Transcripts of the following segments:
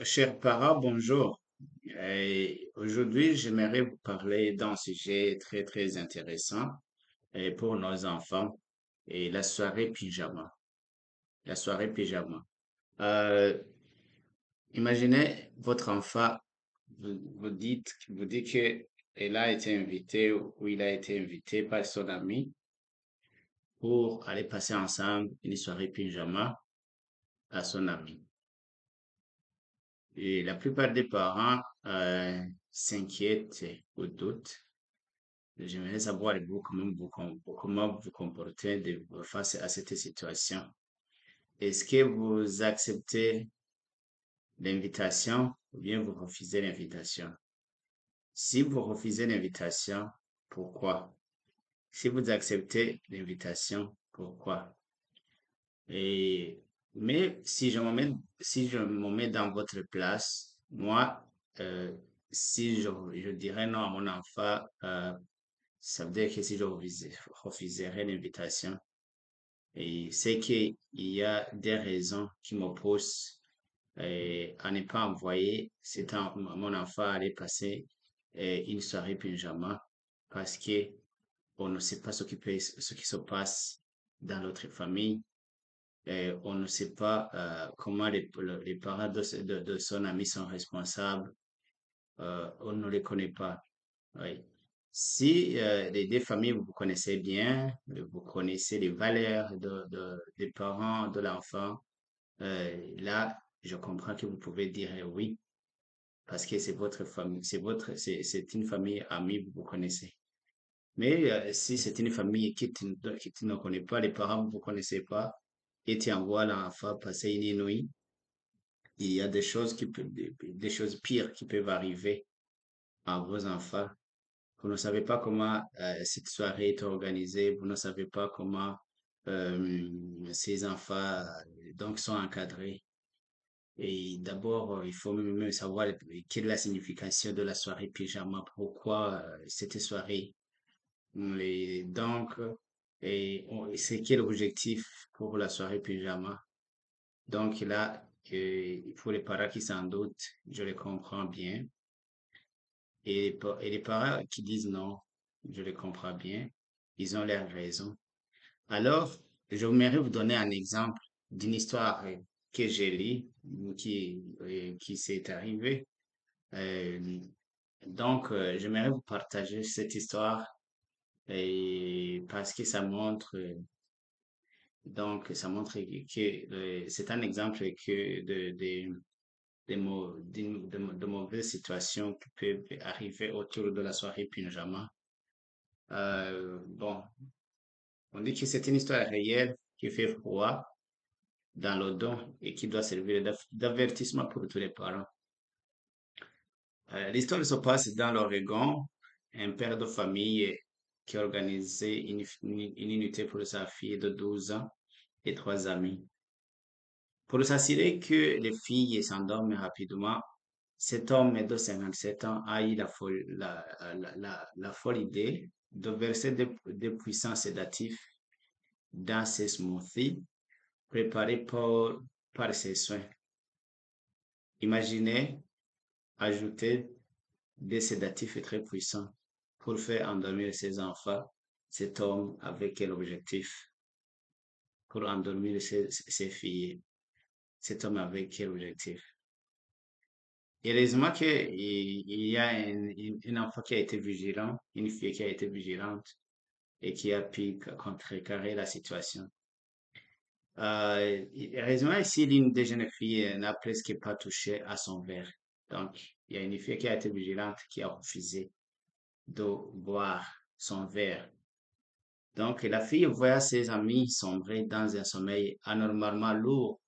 Chers parents, bonjour. Aujourd'hui, j'aimerais vous parler d'un sujet très, très intéressant pour nos enfants et la soirée pyjama. La soirée pyjama. Euh, Imaginez votre enfant, vous dites que elle a été invitée ou il a été invité par son ami pour aller passer ensemble une soirée pyjama à son ami. Et la plupart des parents s'inquiètent ou doutent. J'aimerais savoir vous comment vous comportez face à cette situation. Est-ce que vous acceptez l'invitation ou bien vous refusez l'invitation? Si vous refusez l'invitation, pourquoi? Si vous acceptez l'invitation, pourquoi? Et, mais si je me mets dans votre place, moi, euh, si je dirais non à mon enfant, ça veut dire que si je refuserais l'invitation, et c'est qu'il y a des raisons qui m'opposent à ne pas envoyer mon enfant aller passer une soirée pyjama parce que on ne sait pas ce qui se passe dans notre famille. On ne sait pas comment les parents de son ami sont responsables. On ne les connaît pas. Oui. Si les deux familles, vous vous connaissez bien, vous connaissez les valeurs des parents de l'enfant, là, je comprends que vous pouvez dire oui, parce que c'est votre famille, c'est une famille amie, vous vous connaissez. Mais si c'est une famille que tu ne connais pas, les parents, vous ne connaissez pas, et tu envoies l'enfant passer une nuit, il y a des choses pires qui peuvent arriver à vos enfants. Vous ne savez pas comment cette soirée est organisée, vous ne savez pas comment ces enfants donc sont encadrés. Et d'abord, il faut même savoir quelle est la signification de la soirée pyjama, pourquoi cette soirée. Donc, c'est quel objectif pour la soirée pyjama. Donc là, pour les parents qui s'en doutent, je les comprends bien. Et les parents qui disent non, je les comprends bien. Ils ont leurs raisons. Alors, j'aimerais vous donner un exemple d'une histoire que j'ai lue, qui s'est arrivée. Euh, j'aimerais vous partager cette histoire et parce que ça montre que c'est un exemple que de mauvaises situations qui peuvent arriver autour de la soirée pyjama. Bon, on dit que c'est une histoire réelle qui fait froid dans le dos et qui doit servir d'avertissement pour tous les parents. L'histoire se passe dans l'Oregon. Un père de famille qui a organisé une unité pour sa fille de 12 ans et trois amis. Pour s'assurer que les filles s'endorment rapidement, cet homme de 57 ans a eu la folle idée de verser des puissants sédatifs dans ses smoothies préparés par ses soins. Imaginez ajouter des sédatifs très puissants pour faire endormir ses enfants. Cet homme avec quel objectif? Pour endormir ses filles. Cet homme avec quel objectif? Heureusement qu'il y a un enfant qui a été vigilant, une fille qui a été vigilante et qui a pu contrecarrer la situation. Heureusement, ici, l'une des jeunes filles n'a presque pas touché à son verre. Donc, il y a une fille qui a été vigilante, qui a refusé de boire son verre. Donc, la fille voit ses amis sombrer dans un sommeil anormalement lourd.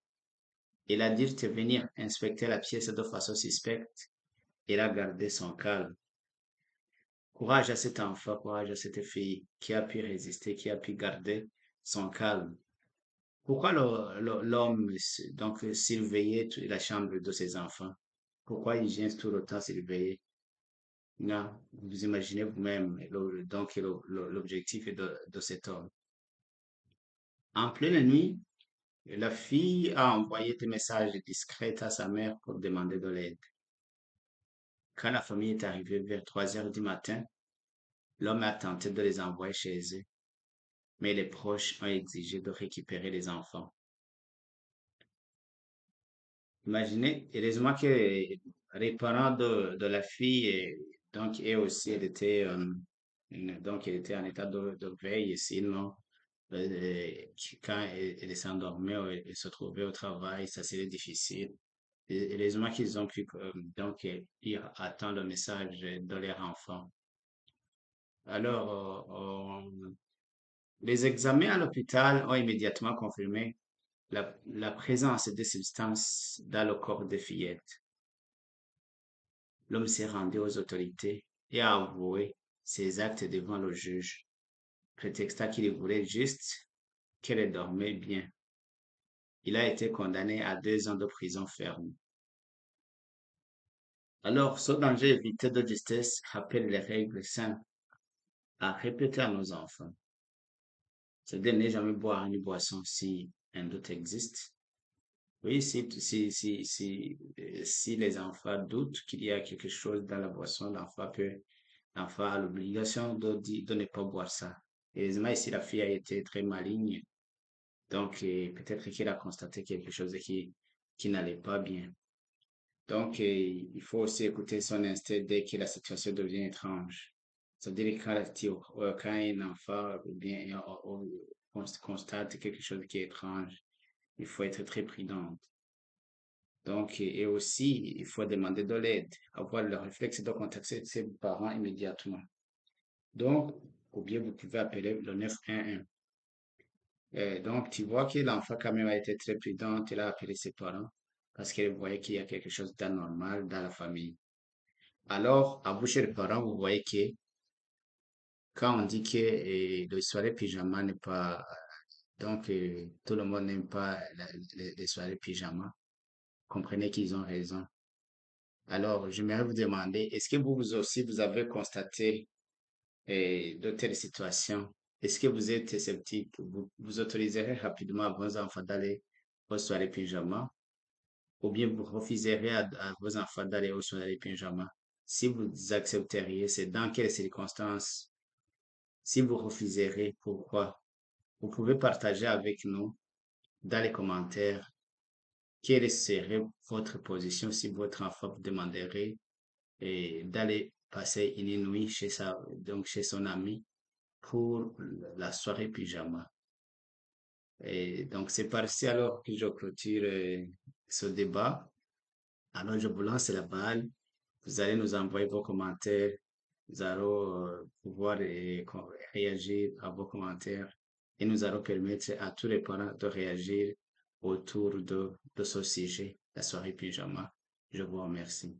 Elle a dit de venir inspecter la pièce de façon suspecte. Elle a gardé son calme. Courage à cet enfant, courage à cette fille qui a pu résister, qui a pu garder son calme. Pourquoi l'homme donc surveillait la chambre de ses enfants? Pourquoi il vient tout le temps surveiller? Non, vous imaginez vous-même l'objectif de cet homme. En pleine nuit, La fille a envoyé des messages discrets à sa mère pour demander de l'aide. Quand la famille est arrivée vers 3 heures du matin, l'homme a tenté de les envoyer chez eux, mais les proches ont exigé de récupérer les enfants. Imaginez, heureusement que les parents de la fille, donc, et aussi, donc, elle était en état de veille, sinon, euh, quand elle s'endormait ou elle se trouvait au travail, ça serait difficile. Et heureusement qu'ils ont pu, donc, lire à temps le message de leur enfant. Alors, les examens à l'hôpital ont immédiatement confirmé la présence de substances dans le corps de fillette. L'homme s'est rendu aux autorités et a avoué ses actes devant le juge, prétextant qu'il voulait juste qu'elle dormait bien. Il a été condamné à 2 ans de prison ferme. Alors, ce danger évité de justesse rappelle les règles simples à répéter à nos enfants. C'est de ne jamais boire une boisson si un doute existe. Oui, si les enfants doutent qu'il y a quelque chose dans la boisson, l'enfant a l'obligation de ne pas boire ça. Heureusement, ici, la fille a été très maligne. Donc, peut-être qu'elle a constaté quelque chose qui n'allait pas bien. Donc, il faut aussi écouter son instinct dès que la situation devient étrange. C'est-à-dire quand un enfant ou bien constate quelque chose qui est étrange, il faut être très prudent. Donc, et aussi, il faut demander de l'aide, avoir le réflexe de contacter ses parents immédiatement. Donc, ou bien vous pouvez appeler le 911. Donc, tu vois que l'enfant quand même a été très prudent, il a appelé ses parents parce qu'il voyait qu'il y a quelque chose d'anormal dans la famille. Alors, à vous chez les parents, vous voyez que quand on dit que le soirée pyjama n'est pas, donc tout le monde n'aime pas les soirées pyjama, comprenez qu'ils ont raison. Alors, j'aimerais vous demander, est-ce que vous aussi, vous avez constaté de telles situations? Est-ce que vous êtes sceptique? Vous autoriserez rapidement vos enfants d'aller aux soirées pyjama? Ou bien vous refuserez à vos enfants d'aller aux soirées pyjama? Si vous accepteriez, c'est dans quelles circonstances? Si vous refuserez, pourquoi? Vous pouvez partager avec nous dans les commentaires quelle serait votre position si votre enfant vous demanderait d'aller passer une nuit donc chez son ami pour la soirée pyjama. Et donc, c'est par-ci alors que je clôture ce débat. Alors, je vous lance la balle. Vous allez nous envoyer vos commentaires. Nous allons pouvoir réagir à vos commentaires et nous allons permettre à tous les parents de réagir autour de ce sujet, la soirée pyjama. Je vous remercie.